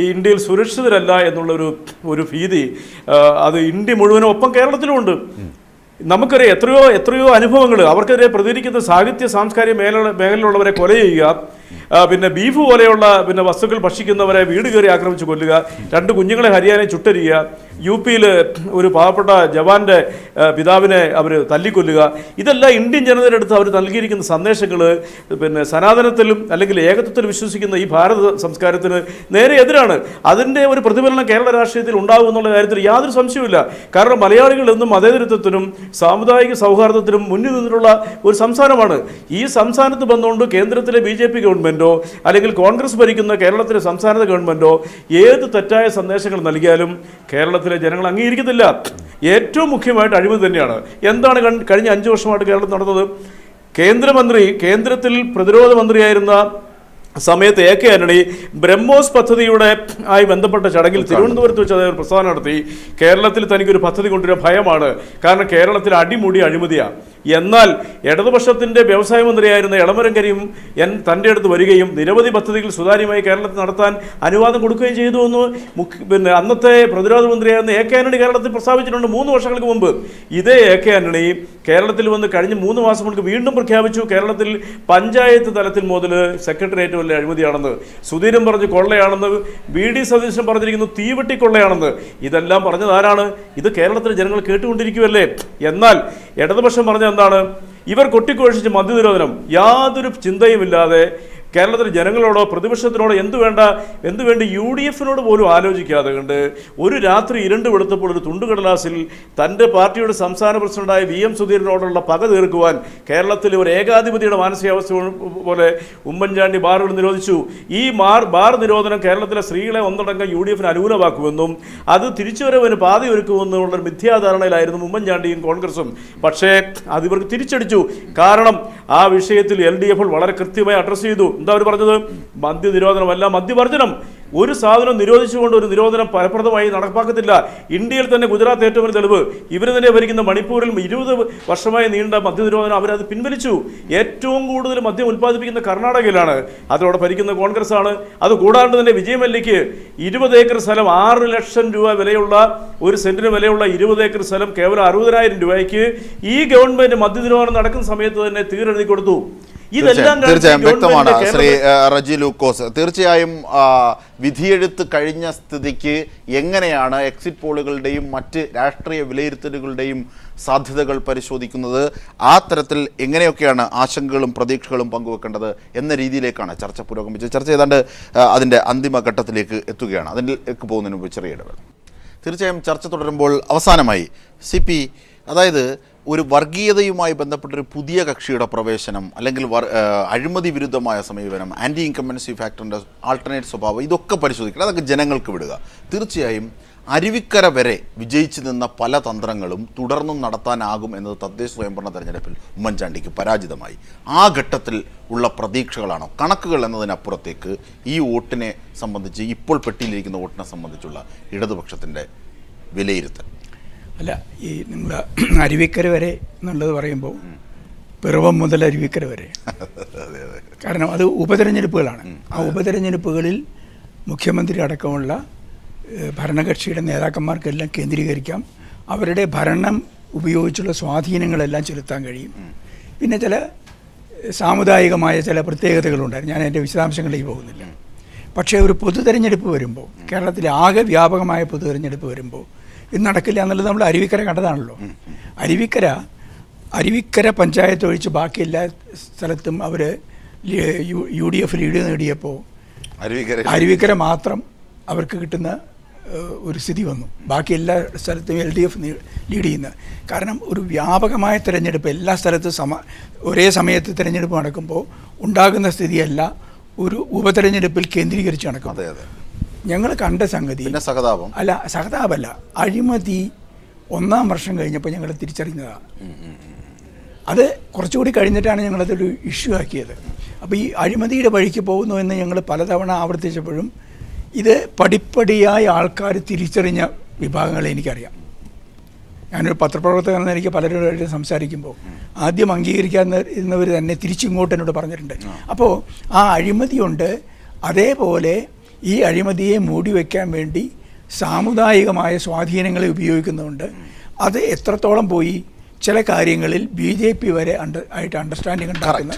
ഈ ഇന്ത്യയിൽ സുരക്ഷിതരല്ല എന്നുള്ളൊരു ഭീതി അത് ഇന്ത്യ മുഴുവനും ഒപ്പം കേരളത്തിലുമുണ്ട്. നമുക്കറിയാം എത്രയോ അനുഭവങ്ങൾ. അവർക്കെതിരെ പ്രതികരിക്കുന്ന സാഹിത്യ സാംസ്കാരിക മേഖലയിലുള്ളവരെ കൊല ചെയ്യുക, പിന്നെ ബീഫ് പോലെയുള്ള വസ്തുക്കൾ ഭക്ഷിക്കുന്നവരെ വീട് കയറി ആക്രമിച്ച് കൊല്ലുക, 2 കുഞ്ഞുങ്ങളെ ഹരിയാനയിൽ ചുട്ടരിയുക, UPയിൽ ഒരു പാവപ്പെട്ട ജവാന്റെ പിതാവിനെ അവർ തല്ലിക്കൊല്ലുക. ഇതെല്ലാം ഇന്ത്യൻ ജനതയുടെ അടുത്ത് അവർ നൽകിയിരിക്കുന്ന സന്ദേശങ്ങൾ സനാതനത്തിലും അല്ലെങ്കിൽ ഏകത്വത്തിലും വിശ്വസിക്കുന്ന ഈ ഭാരത സംസ്കാരത്തിന് നേരെ എതിരാണ്. അതിൻ്റെ ഒരു പ്രതിഫലനം കേരള രാഷ്ട്രീയത്തിൽ ഉണ്ടാകും എന്നുള്ള കാര്യത്തിൽ യാതൊരു സംശയവുമില്ല. കാരണം മലയാളികൾ എന്നും മതേതരത്വത്തിനും സാമുദായിക സൗഹാർദ്ദത്തിനും മുന്നിൽ നിന്നിട്ടുള്ള ഒരു സംസ്ഥാനമാണ്. ഈ സംസ്ഥാനത്ത് വന്നുകൊണ്ട് കേന്ദ്രത്തിലെ BJP ഗവൺമെൻറ്റോ അല്ലെങ്കിൽ കോൺഗ്രസ് ഭരിക്കുന്ന കേരളത്തിലെ സംസ്ഥാന ഗവൺമെൻറ്റോ ഏത് തെറ്റായ സന്ദേശങ്ങൾ നൽകിയാലും കേരളത്തിലെ ജനങ്ങൾ അംഗീകരിക്കത്തില്ല. ഏറ്റവും മുഖ്യമായിട്ട് അഴിമതി തന്നെയാണ്. എന്താണ് കഴിഞ്ഞ 5 വർഷമായിട്ട് കേരളത്തിൽ നടന്നത്? കേന്ദ്രത്തിൽ പ്രതിരോധ മന്ത്രിയായിരുന്ന സമയത്ത് AK ആന്റണി ബ്രഹ്മോസ് പദ്ധതിയുടെ ആയി ബന്ധപ്പെട്ട ചടങ്ങിൽ തിരുവനന്തപുരത്ത് വെച്ച് അദ്ദേഹം പ്രസ്താവന നടത്തി. കേരളത്തിൽ തനിക്കൊരു പദ്ധതി കൊണ്ടുവരാൻ ഭയമാണ്, കാരണം കേരളത്തിൽ അടിമുടി അഴിമതിയാണ്. എന്നാൽ ഇടതുപക്ഷത്തിൻ്റെ വ്യവസായ മന്ത്രിയായിരുന്ന എളമരം കരീം തൻ്റെ അടുത്ത് വരികയും നിരവധി പദ്ധതികൾ സുതാര്യമായി കേരളത്തിൽ നടത്താൻ അനുവാദം കൊടുക്കുകയും ചെയ്തു എന്ന് അന്നത്തെ പ്രതിരോധ മന്ത്രിയായിരുന്ന AK ആന്റണി കേരളത്തിൽ പ്രസ്താവിച്ചിട്ടുണ്ട് 3 വർഷങ്ങൾക്ക് മുമ്പ്. ഇതേ AK ആന്റണി കേരളത്തിൽ വന്ന് കഴിഞ്ഞ 3 മാസം മുൻപ് വീണ്ടും പ്രഖ്യാപിച്ചു കേരളത്തിൽ പഞ്ചായത്ത് തലത്തിൽ മുതൽ സെക്രട്ടേറിയറ്റ് വല്ല അഴിമതിയാണെന്ന്. സുധീരൻ പറഞ്ഞ് കൊള്ളയാണെന്ന്, VD സതീശൻ പറഞ്ഞിരിക്കുന്നു തീവെട്ടി കൊള്ളയാണെന്ന്. ഇതെല്ലാം പറഞ്ഞത് ആരാണ്? ഇത് കേരളത്തിലെ ജനങ്ങൾ കേട്ടുകൊണ്ടിരിക്കുമല്ലേ. എന്നാൽ ഇടതുപക്ഷം പറഞ്ഞ എന്താണ്? ഇവർ കൊട്ടിഘോഷിച്ച് മദ്യനിരോധനം യാതൊരു ചിന്തയുമില്ലാതെ കേരളത്തിലെ ജനങ്ങളോടോ പ്രതിപക്ഷത്തിനോടോ എന്തുവേണ്ടി UDFിനോട് പോലും ആലോചിക്കാതെ കണ്ട് ഒരു രാത്രി 2 വെളുത്തപ്പോൾ ഒരു തുണ്ടുകടലാസിൽ തൻ്റെ പാർട്ടിയുടെ സംസ്ഥാന പ്രസിഡന്റായ VM സുധീരനോടുള്ള പക തീർക്കുവാൻ കേരളത്തിലെ ഒരു ഏകാധിപതിയുടെ മാനസികാവസ്ഥ പോലെ ഉമ്മൻചാണ്ടി ബാറുകൾ നിരോധിച്ചു. ഈ ബാർ നിരോധനം കേരളത്തിലെ സ്ത്രീകളെ ഒന്നടങ്കം UDFിന് അനുകൂലമാക്കുമെന്നും അത് തിരിച്ചുവരവിന് പാതയൊരുക്കുമെന്നുള്ളൊരു മിഥ്യാധാരണയിലായിരുന്നു ഉമ്മൻചാണ്ടിയും കോൺഗ്രസും. പക്ഷേ അതിവർക്ക് തിരിച്ചടിച്ചു. കാരണം ആ വിഷയത്തിൽ LDF വളരെ കൃത്യമായി അഡ്രസ്സ് ചെയ്തു. എന്താ അവർ പറഞ്ഞത്? മദ്യനിരോധനമല്ല, മദ്യവർജനം. ഒരു സാധനം നിരോധിച്ചുകൊണ്ട് ഒരു നിരോധനം ഫലപ്രദമായി നടപ്പാക്കത്തില്ല. ഇന്ത്യയിൽ തന്നെ ഗുജറാത്ത് ഏറ്റവും വലിയ തെളിവ്. ഇവർ തന്നെ ഭരിക്കുന്ന മണിപ്പൂരിൽ 20 വർഷമായി നീണ്ട മദ്യനിരോധനം അവരത് പിൻവലിച്ചു. ഏറ്റവും കൂടുതൽ മദ്യം ഉൽപ്പാദിപ്പിക്കുന്ന കർണാടകയിലാണ്. അതോടെ ഭരിക്കുന്ന കോൺഗ്രസ് ആണ്. അതുകൂടാണ്ട് തന്നെ വിജയമല്യയ്ക്ക് 20 ഏക്കർ സ്ഥലം 6 ലക്ഷം രൂപ വിലയുള്ള, ഒരു സെന്റിന് വിലയുള്ള 20 ഏക്കർ സ്ഥലം കേവലം 60,000 രൂപയ്ക്ക് ഈ ഗവൺമെന്റ് മദ്യനിരോധനം നടക്കുന്ന സമയത്ത് തന്നെ തീരെഴുതി കൊടുത്തു. ഇതെല്ലാം തീർച്ചയായും വ്യക്തമാണ് ശ്രീ റജി ലൂക്കോസ്. തീർച്ചയായും വിധിയെഴുത്ത് കഴിഞ്ഞ സ്ഥിതിക്ക് എങ്ങനെയാണ് എക്സിറ്റ് പോളുകളുടെയും മറ്റ് രാഷ്ട്രീയ വിലയിരുത്തലുകളുടെയും സാധ്യതകൾ പരിശോധിക്കുന്നത്, ആ തരത്തിൽ എങ്ങനെയൊക്കെയാണ് ആശങ്കകളും പ്രതീക്ഷകളും പങ്കുവെക്കേണ്ടത് എന്ന രീതിയിലേക്കാണ് ചർച്ച പുരോഗമിച്ചത്. ചർച്ച ഏതാണ്ട് അതിൻ്റെ അന്തിമഘട്ടത്തിലേക്ക് എത്തുകയാണ്. അതിലേക്ക് പോകുന്നതിന് മുമ്പ് ചെറിയ ഇടവേള. തീർച്ചയായും ചർച്ച തുടരുമ്പോൾ അവസാനമായി CP, അതായത് ഒരു വർഗീയതയുമായി ബന്ധപ്പെട്ടൊരു പുതിയ കക്ഷിയുടെ പ്രവേശനം, അല്ലെങ്കിൽ അഴിമതി വിരുദ്ധമായ സമീപനം, ആൻറ്റി ഇൻകംബൻസി ഫാക്ടറിൻ്റെ ആൾട്ടർനേറ്റ് സ്വഭാവം, ഇതൊക്കെ പരിശോധിക്കണം, അതൊക്കെ ജനങ്ങൾക്ക് വിടുക. തീർച്ചയായും അരുവിക്കര വരെ വിജയിച്ചു നിന്ന പല തന്ത്രങ്ങളും തുടർന്നും നടത്താനാകും എന്നത് തദ്ദേശ സ്വയംഭരണ തെരഞ്ഞെടുപ്പിൽ ഉമ്മൻചാണ്ടിക്ക് പരാജിതമായി. ആ ഘട്ടത്തിൽ ഉള്ള പ്രതീക്ഷകളാണോ, കണക്കുകൾ എന്നതിനപ്പുറത്തേക്ക് ഈ വോട്ടിനെ സംബന്ധിച്ച്, ഇപ്പോൾ പെട്ടിയിലിരിക്കുന്ന വോട്ടിനെ സംബന്ധിച്ചുള്ള ഇടതുപക്ഷത്തിൻ്റെ വിലയിരുത്തൽ? അല്ല, ഈ നിങ്ങൾ അരുവിക്കര വരെ എന്നുള്ളത് പറയുമ്പോൾ പിറവം മുതൽ അരുവിക്കര വരെ, കാരണം അത് ഉപതെരഞ്ഞെടുപ്പുകളാണ്. ആ ഉപതെരഞ്ഞെടുപ്പുകളിൽ മുഖ്യമന്ത്രി അടക്കമുള്ള ഭരണകക്ഷിയുടെ നേതാക്കന്മാർക്കെല്ലാം കേന്ദ്രീകരിക്കാം, അവരുടെ ഭരണം ഉപയോഗിച്ചുള്ള സ്വാധീനങ്ങളെല്ലാം ചെലുത്താൻ കഴിയും. പിന്നെ ചില സാമുദായികമായ ചില പ്രത്യേകതകളുണ്ടായിരുന്നു, ഞാൻ എൻ്റെ വിശദാംശങ്ങളിലേക്ക് പോകുന്നില്ല. പക്ഷേ ഒരു പൊതു തെരഞ്ഞെടുപ്പ് വരുമ്പോൾ, കേരളത്തിലെ ആകെ വ്യാപകമായ പൊതു തെരഞ്ഞെടുപ്പ് വരുമ്പോൾ ഇത് നടക്കില്ല എന്നുള്ളത് നമ്മൾ അരുവിക്കര കണ്ടതാണല്ലോ. അരുവിക്കര പഞ്ചായത്ത് ഒഴിച്ച് ബാക്കി എല്ലാ സ്ഥലത്തും അവർ UDF ലീഡ് നേടിയപ്പോൾ അരുവിക്കര മാത്രം അവർക്ക് കിട്ടുന്ന ഒരു സ്ഥിതി വന്നു. ബാക്കി എല്ലാ സ്ഥലത്തും LDF ലീഡ് ചെയ്യുന്നത്. കാരണം ഒരു വ്യാപകമായ തിരഞ്ഞെടുപ്പ്, എല്ലാ സ്ഥലത്തും ഒരേ സമയത്ത് തിരഞ്ഞെടുപ്പ് നടക്കുമ്പോൾ ഉണ്ടാകുന്ന സ്ഥിതിയല്ല ഒരു ഉപതെരഞ്ഞെടുപ്പിൽ കേന്ദ്രീകരിച്ച് നടക്കും. ഞങ്ങൾ കണ്ട സംഗതി സഹതാപല്ല, അഴിമതി 1-ാം വർഷം കഴിഞ്ഞപ്പോൾ ഞങ്ങൾ തിരിച്ചറിഞ്ഞതാണ്. അത് കുറച്ചുകൂടി കഴിഞ്ഞിട്ടാണ് ഞങ്ങളതൊരു ഇഷ്യൂ ആക്കിയത്. അപ്പോൾ ഈ അഴിമതിയുടെ വഴിക്ക് പോകുന്നു എന്ന് ഞങ്ങൾ പലതവണ ആവർത്തിച്ചപ്പോഴും ഇത് പടിപ്പടിയായി ആൾക്കാർ തിരിച്ചറിഞ്ഞ വിഭാഗങ്ങളെ എനിക്കറിയാം. ഞാനൊരു പത്രപ്രവർത്തകൻ എന്ന എനിക്ക് പലരോടായിട്ട് സംസാരിക്കുമ്പോൾ ആദ്യം അംഗീകരിക്കാവുന്നവർ തന്നെ തിരിച്ചിങ്ങോട്ട് എന്നോട് പറഞ്ഞിട്ടുണ്ട്. അപ്പോൾ ആ അഴിമതിയുണ്ട്. അതേപോലെ ഈ അഴിമതിയെ മൂടി വയ്ക്കാൻ വേണ്ടി സാമുദായികമായ സ്വാധീനങ്ങളെ ഉപയോഗിക്കുന്നുണ്ട്. അത് എത്രത്തോളം പോയി, ചില കാര്യങ്ങളിൽ BJP വരെ ആയിട്ട് അണ്ടർസ്റ്റാൻഡിംഗ് ഉണ്ടാക്കുന്ന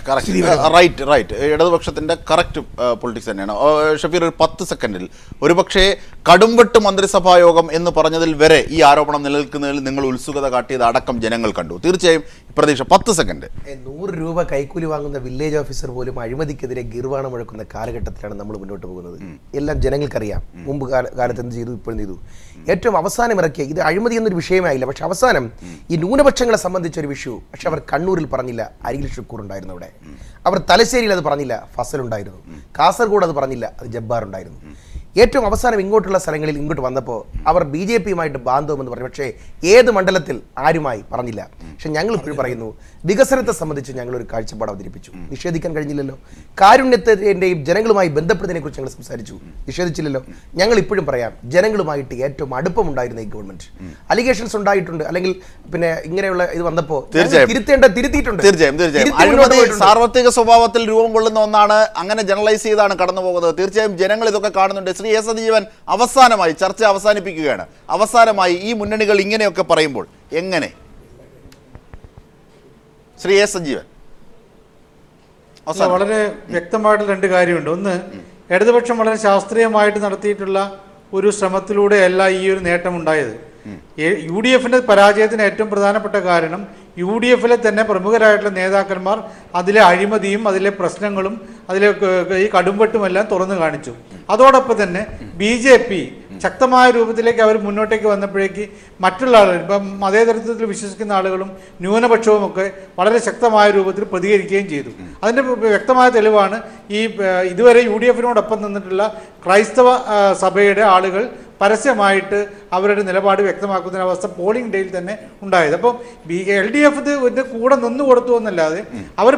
റൈറ്റ് ഇടതുപക്ഷത്തിന്റെ കറക്റ്റ് പൊളിറ്റിക്സ് തന്നെയാണ്. ഷഫീർ, ഒരു 10 സെക്കൻഡിൽ, ഒരുപക്ഷെ കടുംവെട്ട് മന്ത്രിസഭാ യോഗം എന്ന് പറഞ്ഞതിൽ വരെ ഈ ആരോപണം നിലനിൽക്കുന്നതിൽ നിങ്ങൾ ഉത്സുകത കാട്ടിയത് അടക്കം ജനങ്ങൾ കണ്ടു. തീർച്ചയായും പ്രതീക്ഷ 10 സെക്കൻഡ്. 100 രൂപ കൈക്കൂലി വാങ്ങുന്ന വില്ലേജ് ഓഫീസർ പോലും അഴിമതിക്കെതിരെ ഗിർവാണം മുഴക്കുന്ന കാലഘട്ടത്തിലാണ് നമ്മൾ മുന്നോട്ട് പോകുന്നത്. എല്ലാം ജനങ്ങൾക്കറിയാം. മുമ്പ് കാലത്ത് എന്ത് ചെയ്തു, ഇപ്പോഴും ചെയ്തു. ഏറ്റവും അവസാനം ഇറക്കിയ ഇത് അഴിമതി എന്നൊരു വിഷയമായില്ല, പക്ഷെ അവസാനം ഈ ന്യൂനപക്ഷങ്ങളെ സംബന്ധിച്ചൊരു വിഷു. പക്ഷെ അവർ കണ്ണൂരിൽ പറഞ്ഞില്ല, അരികിൽ ഷുക്കൂർ ഉണ്ടായിരുന്നു. അവിടെ അവർ തലശ്ശേരിയിൽ അത് പറഞ്ഞില്ല, ഫസൽ ഉണ്ടായിരുന്നു. കാസർഗോഡ് അത് പറഞ്ഞില്ല, അത് ജബ്ബാർ ഉണ്ടായിരുന്നു. ഏറ്റവും അവസാനം ഇങ്ങോട്ടുള്ള സ്ഥലങ്ങളിൽ ഇങ്ങോട്ട് വന്നപ്പോൾ അവർ BJPയുമായിട്ട് ബാന്ധവമെന്ന് പറഞ്ഞു. പക്ഷേ ഏത് മണ്ഡലത്തിൽ ആരുമായി പറഞ്ഞില്ല. പക്ഷെ ഞങ്ങൾ ഇപ്പോഴും പറയുന്നു, വികസനത്തെ സംബന്ധിച്ച് ഞങ്ങളൊരു കാഴ്ചപ്പാട് അവതരിപ്പിച്ചു. നിഷേധിക്കാൻ കഴിഞ്ഞില്ലല്ലോ. കാരുണ്യത്തിൻ്റെയും ജനങ്ങളുമായി ബന്ധപ്പെടുന്നതിനെ കുറിച്ച് ഞങ്ങൾ സംസാരിച്ചു, നിഷേധിച്ചില്ലല്ലോ. ഞങ്ങൾ ഇപ്പോഴും പറയാം, ജനങ്ങളുമായിട്ട് ഏറ്റവും അടുപ്പമുണ്ടായിരുന്ന ഈ ഗവൺമെന്റ് അലിഗേഷൻസ് ഉണ്ടായിട്ടുണ്ട്, അല്ലെങ്കിൽ പിന്നെ ഇങ്ങനെയുള്ള ഇത് വന്നപ്പോൾ തിരുത്തിയിട്ടുണ്ട്. തീർച്ചയായും സാർവത്രിക സ്വഭാവത്തിൽ രൂപം കൊള്ളുന്ന ഒന്നാണ്. അങ്ങനെ ജനറലൈസ് ചെയ്താണ് കടന്നു പോകുന്നത്. തീർച്ചയായും ജനങ്ങൾ ഇതൊക്കെ കാണുന്നുണ്ട്. ശ്രീ എസ് സജീവൻ, അവസാനമായി ചർച്ച അവസാനിപ്പിക്കുകയാണ്. അവസാനമായി ഈ മുന്നണികൾ ഇങ്ങനെയൊക്കെ പറയുമ്പോൾ എങ്ങനെ? ശ്രീ എസ് സജീവൻ. വളരെ വ്യക്തമായിട്ട് 2 കാര്യമുണ്ട്. ഒന്ന്, ഇടതുപക്ഷം വളരെ ശാസ്ത്രീയമായിട്ട് നടത്തിയിട്ടുള്ള ഒരു ശ്രമത്തിലൂടെയല്ല ഈ ഒരു നേട്ടം ഉണ്ടായത്. UDFന്റെ പരാജയത്തിന് ഏറ്റവും പ്രധാനപ്പെട്ട കാരണം UDFലെ തന്നെ പ്രമുഖരായിട്ടുള്ള നേതാക്കന്മാർ അതിലെ അഴിമതിയും അതിലെ പ്രശ്നങ്ങളും അതിലെ ഈ കടുംവെട്ടുമെല്ലാം തുറന്നു കാണിച്ചു. അതോടൊപ്പം തന്നെ BJP ശക്തമായ രൂപത്തിലേക്ക് അവർ മുന്നോട്ടേക്ക് വന്നപ്പോഴേക്ക് മറ്റുള്ള ആളുകൾ, ഇപ്പം മതേതരത്വത്തിൽ വിശ്വസിക്കുന്ന ആളുകളും ന്യൂനപക്ഷവുമൊക്കെ വളരെ ശക്തമായ രൂപത്തിൽ പ്രതികരിക്കുകയും ചെയ്തു. അതിൻ്റെ വ്യക്തമായ തെളിവാണ് ഈ ഇതുവരെ UDFനോടൊപ്പം നിന്നിട്ടുള്ള ക്രൈസ്തവ സഭയുടെ ആളുകൾ പരസ്യമായിട്ട് അവരുടെ നിലപാട് വ്യക്തമാക്കുന്ന അവസ്ഥ പോളിംഗ് ഡേയിൽ തന്നെ ഉണ്ടായത്. അപ്പം LDF ഇതിൻ്റെ കൂടെ നിന്ന് കൊടുത്തു എന്നല്ലാതെ അവർ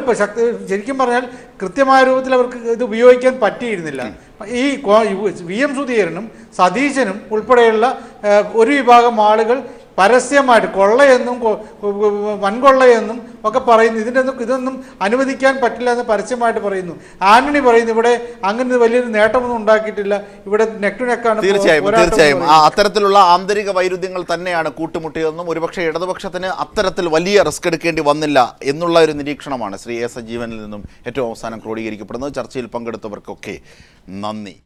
ശരിക്കും പറഞ്ഞാൽ കൃത്യമായ രൂപത്തിൽ അവർക്ക് ഇത് ഉപയോഗിക്കാൻ പറ്റിയിരുന്നില്ല. ഈ VM സുധീരനും സതീശനും ഉൾപ്പെടെയുള്ള ഒരു വിഭാഗം ആളുകൾ പരസ്യമായിട്ട് കൊള്ളയെന്നും വൻകൊള്ളയെന്നും ഒക്കെ പറയുന്നു. ഇതൊന്നും അനുവദിക്കാൻ പറ്റില്ല എന്ന് പരസ്യമായിട്ട് പറയുന്നു. ആന്റണി പറയുന്നു ഇവിടെ അങ്ങനെ വലിയൊരു നേട്ടമൊന്നും ഉണ്ടാക്കിയിട്ടില്ല, ഇവിടെ നെക്ക് ടു നെക്കാണ്. തീർച്ചയായും അത്തരത്തിലുള്ള ആന്തരിക വൈരുദ്ധ്യങ്ങൾ തന്നെയാണ് കൂട്ടുമുട്ടിയതെന്നും ഒരുപക്ഷെ ഇടതുപക്ഷത്തിന് അത്തരത്തിൽ വലിയ റിസ്ക് എടുക്കേണ്ടി വന്നില്ല എന്നുള്ള ഒരു നിരീക്ഷണമാണ് ശ്രീ എ സജീവനിൽ നിന്നും ഏറ്റവും അവസാനം ക്രോഡീകരിക്കപ്പെടുന്നത്. ചർച്ചയിൽ പങ്കെടുത്തവർക്കൊക്കെ നന്ദി.